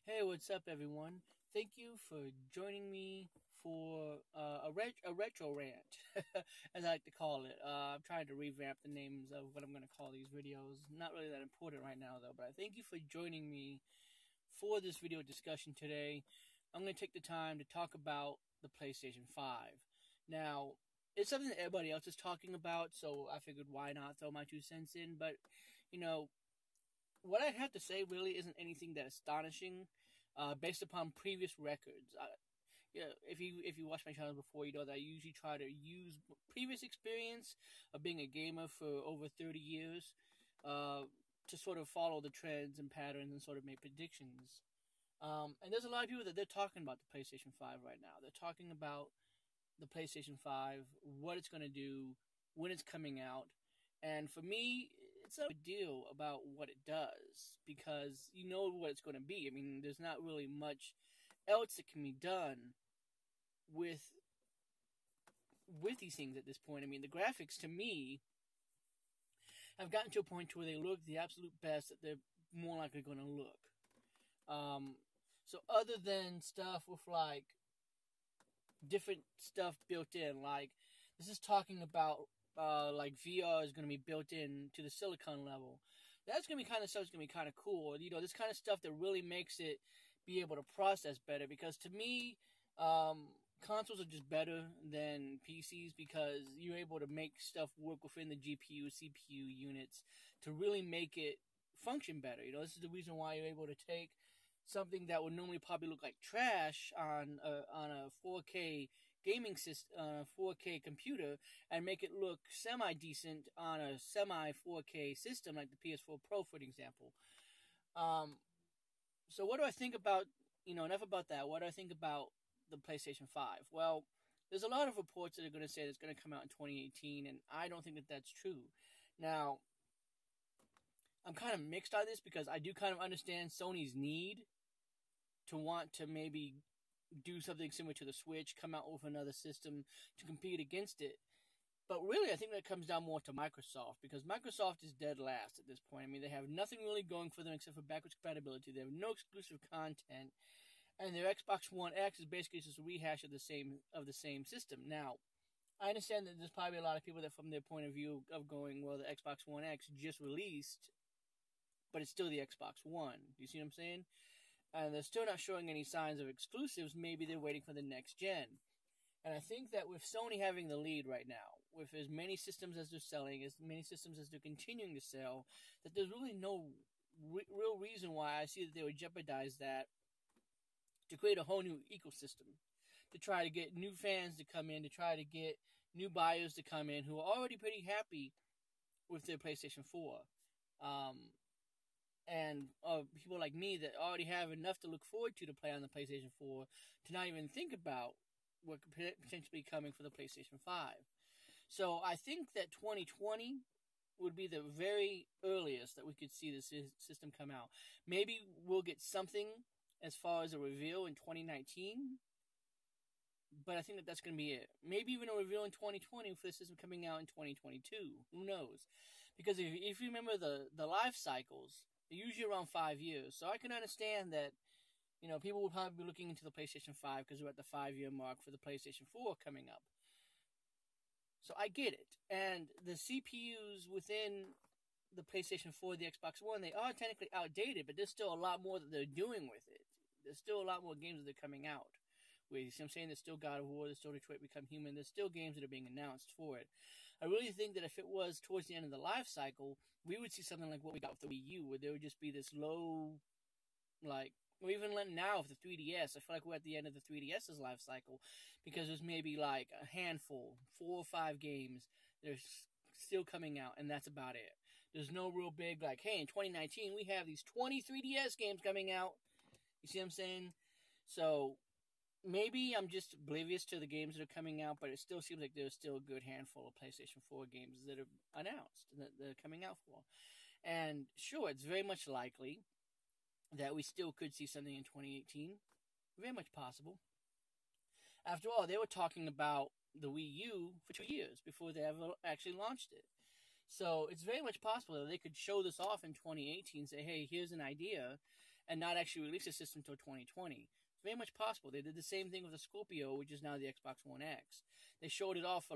Hey, what's up, everyone? Thank you for joining me for a retro rant, as I like to call it. I'm trying to revamp the names of what I'm going to call these videos. Not really that important right now, though, but I thank you for joining me for this video discussion today. I'm going to take the time to talk about the PlayStation 5. Now, it's something that everybody else is talking about, so I figured why not throw my 2 cents in, but, you know, what I have to say really isn't anything that astonishing, based upon previous records. If you watch my channel before, you know that I usually try to use previous experience of being a gamer for over 30 years, to sort of follow the trends and patterns and sort of make predictions. And there's a lot of people that they're talking about the PlayStation 5 right now. They're talking about the PlayStation 5, what it's going to do, when it's coming out. And for me, it's a big deal about what it does because you know what it's going to be. I mean, there's not really much else that can be done with these things at this point. I mean, the graphics to me have gotten to a point where they look the absolute best that they're more likely going to look. So other than stuff with like different stuff built in, like this is talking about like VR is going to be built in to the silicon level. That's going to be kind of stuff that's going to be kind of cool. You know, this kind of stuff that really makes it be able to process better. Because to me, consoles are just better than PCs because you're able to make stuff work within the GPU, CPU units to really make it function better. You know, this is the reason why you're able to take something that would normally probably look like trash on a 4K gaming system, 4K computer, and make it look semi decent on a semi 4K system like the PS4 Pro, for example. So what do I think about? Enough about that. What do I think about the PlayStation 5? Well, there's a lot of reports that are going to say it's going to come out in 2018, and I don't think that that's true. Now, I'm kind of mixed on this because I do kind of understand Sony's need to want to maybe do something similar to the Switch, come out with another system to compete against it. But really, I think that comes down more to Microsoft, because Microsoft is dead last at this point. I mean, they have nothing really going for them except for backwards compatibility. They have no exclusive content, and their Xbox One X is basically just a rehash of the same system. Now, I understand that there's probably a lot of people that, from their point of view of going, well, the Xbox One X just released, but it's still the Xbox One. You see what I'm saying? And they're still not showing any signs of exclusives. Maybe they're waiting for the next gen. And I think that with Sony having the lead right now, with as many systems as they're selling, as many systems as they're continuing to sell, that there's really no real reason why I see that they would jeopardize that to create a whole new ecosystem, to try to get new fans to come in, to try to get new buyers to come in who are already pretty happy with their PlayStation 4. And people like me that already have enough to look forward to play on the PlayStation 4 to not even think about what could potentially be coming for the PlayStation 5. So I think that 2020 would be the very earliest that we could see this system come out. Maybe we'll get something as far as a reveal in 2019, but I think that that's going to be it. Maybe even a reveal in 2020 for the system coming out in 2022. Who knows? Because if you remember the life cycles, they're usually around 5 years. So I can understand that, people will probably be looking into the PlayStation 5 because we're at the 5-year mark for the PlayStation 4 coming up. So I get it. And the CPUs within the PlayStation 4, the Xbox One, they are technically outdated, but there's still a lot more that they're doing with it. There's still a lot more games that are coming out. You see what I'm saying? There's still God of War, there's still Detroit Become Human, there's still games that are being announced for it. I really think that if it was towards the end of the life cycle, we would see something like what we got with the Wii U, where there would just be this low, or even now with the 3DS, I feel like we're at the end of the 3DS's life cycle, because there's maybe like a handful, 4 or 5 games that are still coming out, and that's about it. There's no real big, like, hey, in 2019, we have these 20 3DS games coming out. You see what I'm saying? So maybe I'm just oblivious to the games that are coming out, but it still seems like there's still a good handful of PlayStation 4 games that are announced, that they're coming out for. And sure, it's very much likely that we still could see something in 2018. Very much possible. After all, they were talking about the Wii U for 2 years before they ever actually launched it. So it's very much possible that they could show this off in 2018, say, hey, here's an idea, and not actually release the system until 2020. It's very much possible. They did the same thing with the Scorpio, which is now the Xbox One X. They showed it off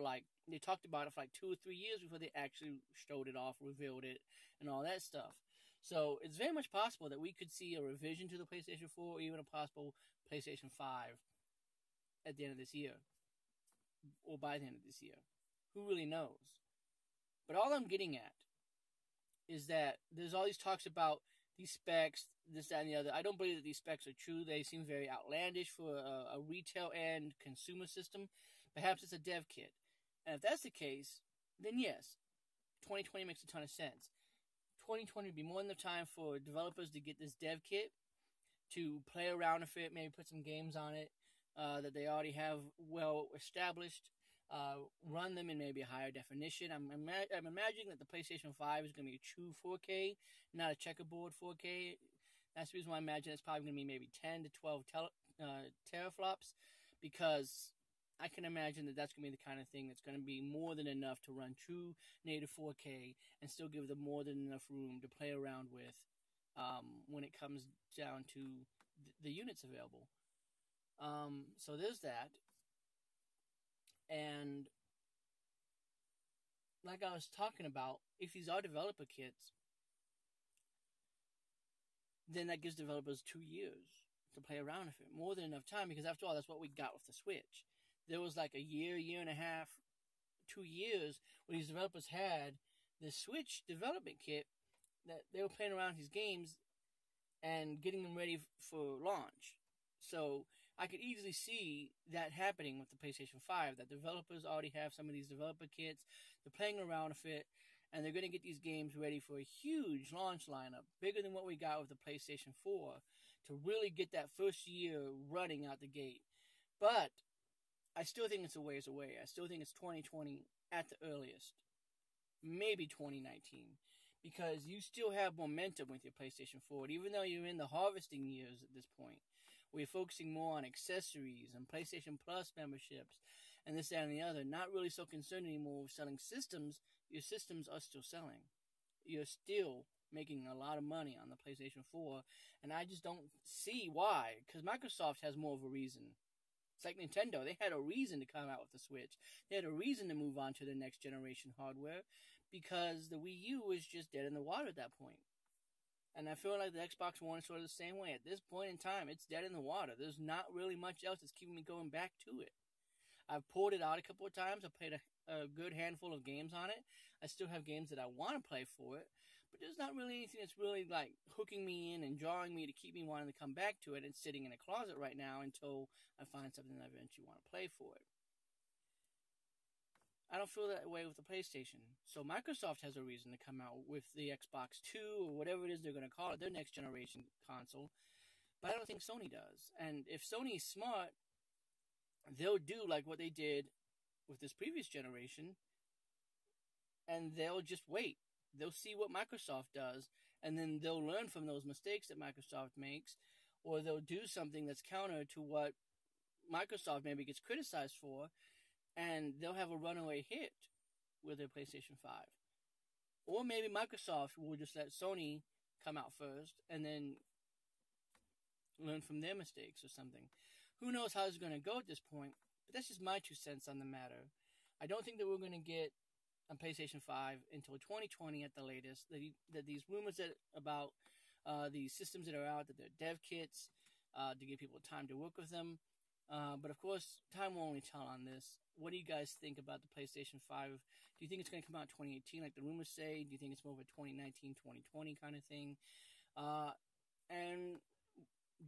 they talked about it for like 2 or 3 years before they actually showed it off, revealed it, and all that stuff. So it's very much possible that we could see a revision to the PlayStation 4 or even a possible PlayStation 5 at the end of this year. Or by the end of this year. Who really knows? But all I'm getting at is that there's all these talks about these specs, this, that, and the other. I don't believe that these specs are true. They seem very outlandish for a retail and consumer system. Perhaps it's a dev kit. And if that's the case, then yes, 2020 makes a ton of sense. 2020 would be more than enough time for developers to get this dev kit, to play around with it, maybe put some games on it that they already have well established, run them in maybe a higher definition. I'm imagining that the PlayStation 5 is going to be a true 4K, not a checkerboard 4K. That's the reason why I imagine it's probably going to be maybe 10 to 12 teraflops, because I can imagine that that's going to be the kind of thing that's going to be more than enough to run true native 4K and still give them more than enough room to play around with when it comes down to the units available. So there's that. And like I was talking about, if these are developer kits, then that gives developers 2 years to play around with it. More than enough time, because after all, that's what we got with the Switch. There was like a year and a half, 2 years where these developers had the Switch development kit that they were playing around with these games and getting them ready for launch. So I could easily see that happening with the PlayStation 5, that developers already have some of these developer kits, they're playing around with it, and they're going to get these games ready for a huge launch lineup, bigger than what we got with the PlayStation 4, to really get that first year running out the gate. But I still think it's a ways away. I still think it's 2020 at the earliest. Maybe 2019. Because you still have momentum with your PlayStation 4. Even though you're in the harvesting years at this point, we're focusing more on accessories and PlayStation Plus memberships and this, that, and the other. Not really so concerned anymore with selling systems. Your systems are still selling. You're still making a lot of money on the PlayStation 4. And I just don't see why. Because Microsoft has more of a reason. It's like Nintendo. They had a reason to come out with the Switch. They had a reason to move on to the next generation hardware, because the Wii U was just dead in the water at that point. And I feel like the Xbox One is sort of the same way. At this point in time, it's dead in the water. There's not really much else that's keeping me going back to it. I've pulled it out a couple of times. I've played a good handful of games on it. I still have games that I want to play for it. But there's not really anything that's really like hooking me in and drawing me to keep me wanting to come back to it. It's sitting in a closet right now until I find something that I eventually want to play for it. I don't feel that way with the PlayStation. So Microsoft has a reason to come out with the Xbox 2 or whatever it is they're going to call it, their next generation console. But I don't think Sony does. And if Sony's smart, they'll do like what they did with this previous generation, and they'll just wait. They'll see what Microsoft does, and then they'll learn from those mistakes that Microsoft makes, or they'll do something that's counter to what Microsoft maybe gets criticized for, and they'll have a runaway hit with their PlayStation 5. Or maybe Microsoft will just let Sony come out first and then learn from their mistakes or something. Who knows how it's going to go at this point, but that's just my 2 cents on the matter. I don't think that we're going to get a PlayStation 5 until 2020 at the latest. That these rumors about these systems that are out, that they're dev kits to give people time to work with them. But of course, time will only tell on this. What do you guys think about the PlayStation 5? Do you think it's going to come out in 2018 like the rumors say? Do you think it's more of a 2019, 2020 kind of thing? And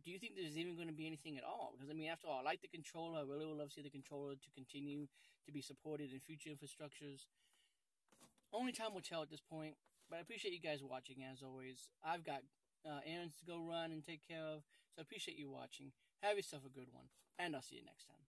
do you think there's even going to be anything at all? Because, I mean, after all, I like the controller. I really would love to see the controller to continue to be supported in future infrastructures. Only time will tell at this point. But I appreciate you guys watching, as always. I've got errands to go run and take care of. So I appreciate you watching. Have yourself a good one. And I'll see you next time.